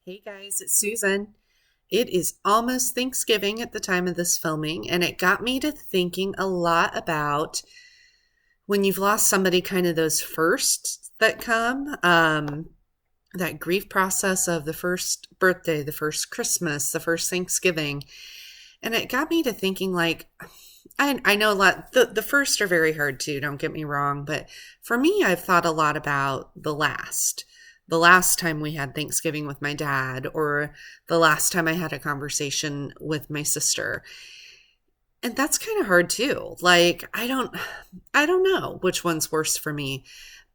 Hey guys, it's Susan. It is almost Thanksgiving at the time of this filming, and it got me to thinking a lot about when you've lost somebody, kind of those firsts that come, that grief process of the first birthday, the first Christmas, the first Thanksgiving. And it got me to thinking, like, I know a lot, the first are very hard too, don't get me wrong, but for me, I've thought a lot about the last time we had Thanksgiving with my dad, or the last time I had a conversation with my sister. And that's kind of hard too. Like, I don't know which one's worse for me,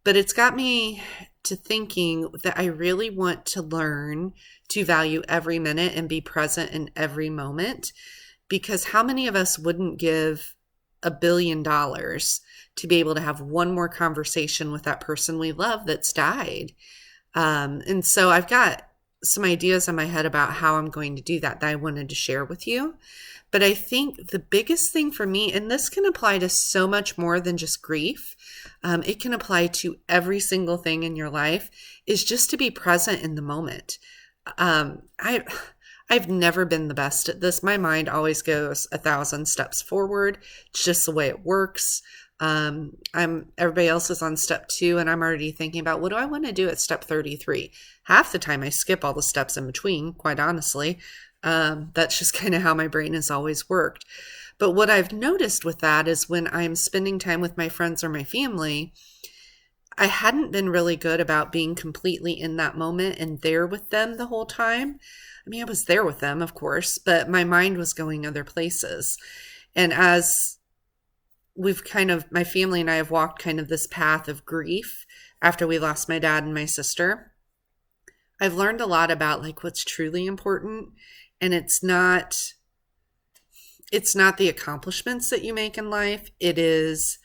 but it's got me to thinking that I really want to learn to value every minute and be present in every moment. Because how many of us wouldn't give $1 billion to be able to have one more conversation with that person we love that's died? And so I've got some ideas in my head about how I'm going to do that I wanted to share with you. But I think the biggest thing for me, and this can apply to so much more than just grief, it can apply to every single thing in your life, is just to be present in the moment. I've never been the best at this. My mind always goes 1,000 steps forward. It's just the way it works. Everybody else is on step 2, and I'm already thinking about, what do I want to do at step 33? Half the time I skip all the steps in between, quite honestly. That's just kind of how my brain has always worked. But what I've noticed with that is when I'm spending time with my friends or my family, I hadn't been really good about being completely in that moment and there with them the whole time. I mean, I was there with them, of course, but my mind was going other places. And as my family and I have walked kind of this path of grief after we lost my dad and my sister, I've learned a lot about like what's truly important. And it's not the accomplishments that you make in life. It is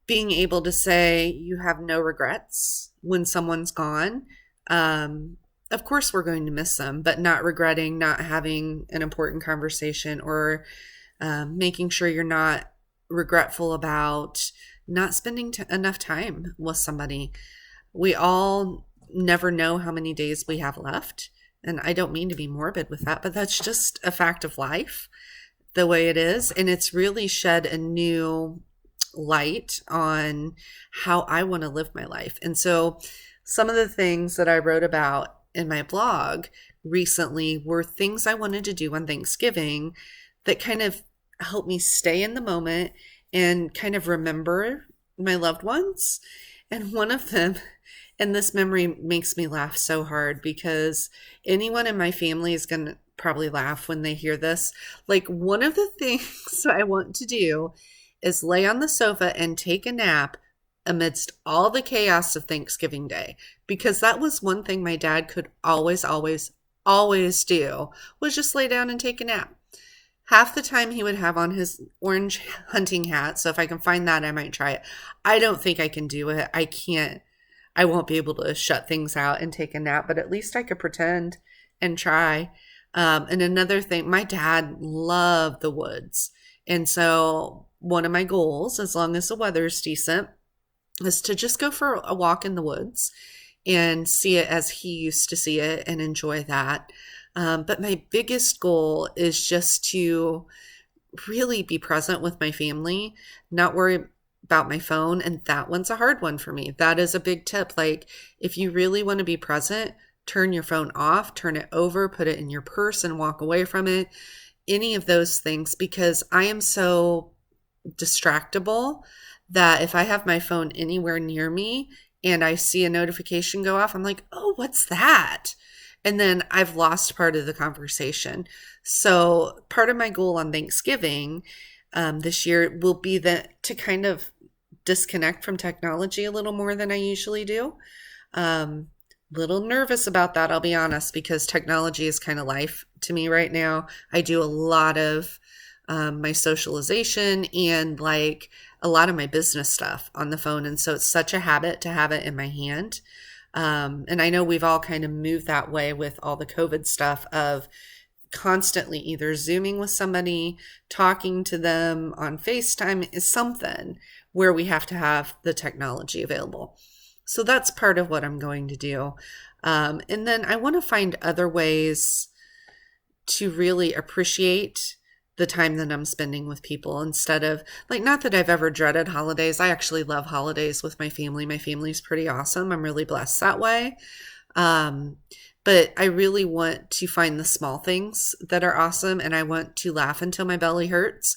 being able to say you have no regrets when someone's gone. Of course, we're going to miss them, but not regretting not having an important conversation, or making sure you're not regretful about not spending enough time with somebody. We all never know how many days we have left. And I don't mean to be morbid with that, but that's just a fact of life, the way it is. And it's really shed a new light on how I want to live my life. And so some of the things that I wrote about in my blog recently were things I wanted to do on Thanksgiving that kind of help me stay in the moment and kind of remember my loved ones. And one of them, and this memory makes me laugh so hard because anyone in my family is going to probably laugh when they hear this. Like, one of the things I want to do is lay on the sofa and take a nap amidst all the chaos of Thanksgiving Day, because that was one thing my dad could always, always, always do, was just lay down and take a nap. Half the time he would have on his orange hunting hat. So if I can find that, I might try it. I don't think I can do it. I won't be able to shut things out and take a nap, but at least I could pretend and try. And another thing, my dad loved the woods. And so one of my goals, as long as the weather's decent, is to just go for a walk in the woods and see it as he used to see it and enjoy that. But my biggest goal is just to really be present with my family, not worry about my phone. And that one's a hard one for me. That is a big tip. Like, if you really want to be present, turn your phone off, turn it over, put it in your purse and walk away from it. Any of those things, because I am so distractible that if I have my phone anywhere near me and I see a notification go off, I'm like, oh, what's that? And then I've lost part of the conversation. So part of my goal on Thanksgiving this year will be to kind of disconnect from technology a little more than I usually do. Little nervous about that, I'll be honest, because technology is kind of life to me right now. I do a lot of my socialization and like a lot of my business stuff on the phone. And so it's such a habit to have it in my hand. And I know we've all kind of moved that way with all the COVID stuff of constantly either Zooming with somebody, talking to them on FaceTime, is something where we have to have the technology available. So that's part of what I'm going to do. And then I want to find other ways to really appreciate the time that I'm spending with people instead of like, not that I've ever dreaded holidays. I actually love holidays with my family. My family's pretty awesome. I'm really blessed that way. Um, but I really want to find the small things that are awesome, and I want to laugh until my belly hurts,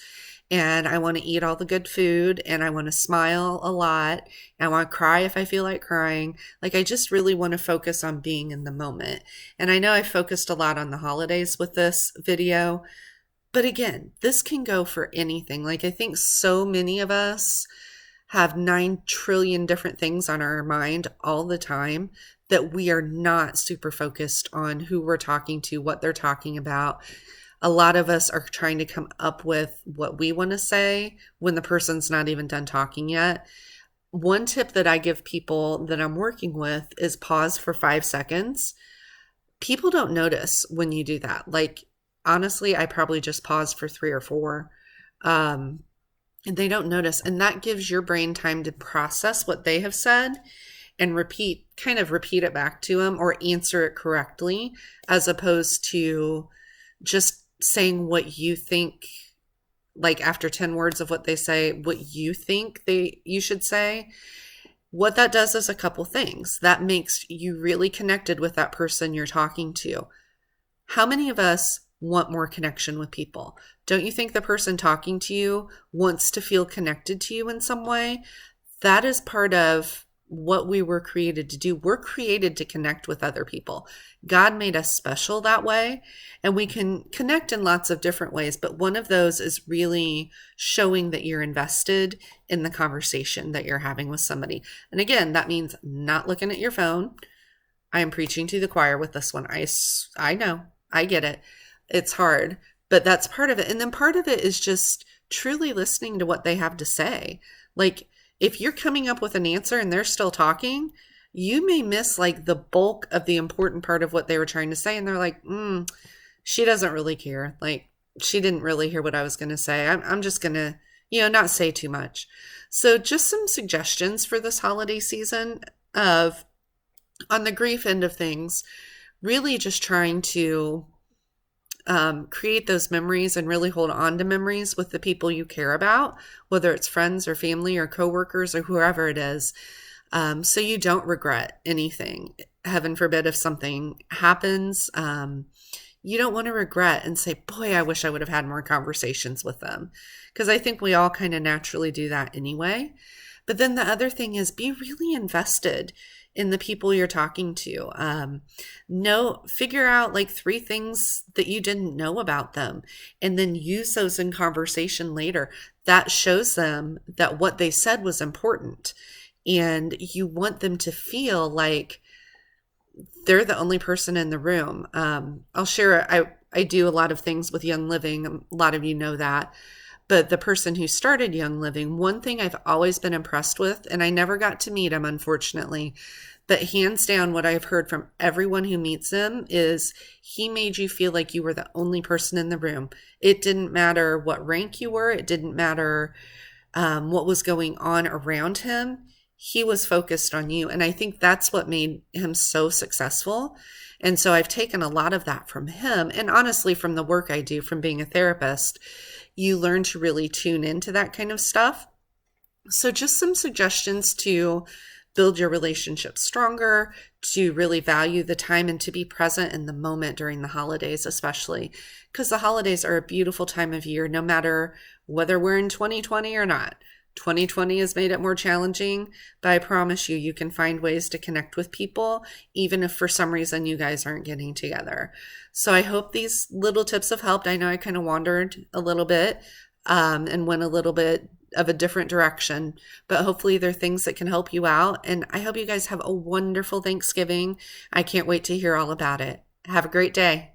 and I want to eat all the good food, and I want to smile a lot. And I want to cry if I feel like crying. Like, I just really want to focus on being in the moment. And I know I focused a lot on the holidays with this video, but again, this can go for anything. Like, I think so many of us have 9 trillion different things on our mind all the time that we are not super focused on who we're talking to, what they're talking about. A lot of us are trying to come up with what we want to say when the person's not even done talking yet. One tip that I give people that I'm working with is pause for 5 seconds. People don't notice when you do that. Like, honestly, I probably just paused for 3 or 4. And they don't notice. And that gives your brain time to process what they have said and kind of repeat it back to them or answer it correctly, as opposed to just saying what you think, like after 10 words of what they say, what you think you should say. What that does is a couple things. That makes you really connected with that person you're talking to. How many of us want more connection with people? Don't you think the person talking to you wants to feel connected to you in some way? That is part of what we were created to do. We're created to connect with other people. God made us special that way, and we can connect in lots of different ways, but one of those is really showing that you're invested in the conversation that you're having with somebody. And again, that means not looking at your phone. I am preaching to the choir with this one. I know, I get it. It's hard, but that's part of it. And then part of it is just truly listening to what they have to say. Like, if you're coming up with an answer and they're still talking, you may miss like the bulk of the important part of what they were trying to say. And they're like, she doesn't really care. Like, she didn't really hear what I was going to say. I'm just going to, not say too much. So just some suggestions for this holiday season of, on the grief end of things, really just trying to create those memories and really hold on to memories with the people you care about, whether it's friends or family or coworkers or whoever it is, so you don't regret anything. Heaven forbid if something happens, you don't want to regret and say, boy, I wish I would have had more conversations with them. Because I think we all kind of naturally do that anyway. But then the other thing is, be really invested in the people you're talking to. Figure out like 3 things that you didn't know about them, and then use those in conversation later. That shows them that what they said was important, and you want them to feel like they're the only person in the room. I'll share, I do a lot of things with Young Living. A lot of you know that. But the person who started Young Living, one thing I've always been impressed with, and I never got to meet him, unfortunately, but hands down, what I've heard from everyone who meets him is he made you feel like you were the only person in the room. It didn't matter what rank you were. It didn't matter what was going on around him. He was focused on you. And I think that's what made him so successful. And so I've taken a lot of that from him. And honestly, from the work I do, from being a therapist, you learn to really tune into that kind of stuff. So just some suggestions to build your relationship stronger, to really value the time and to be present in the moment during the holidays, especially because the holidays are a beautiful time of year, no matter whether we're in 2020 or not. 2020 has made it more challenging, but I promise you can find ways to connect with people, even if for some reason you guys aren't getting together. So I hope these little tips have helped. I know I kind of wandered a little bit and went a little bit of a different direction, but hopefully they're things that can help you out. And I hope you guys have a wonderful Thanksgiving. I can't wait to hear all about it. Have a great day.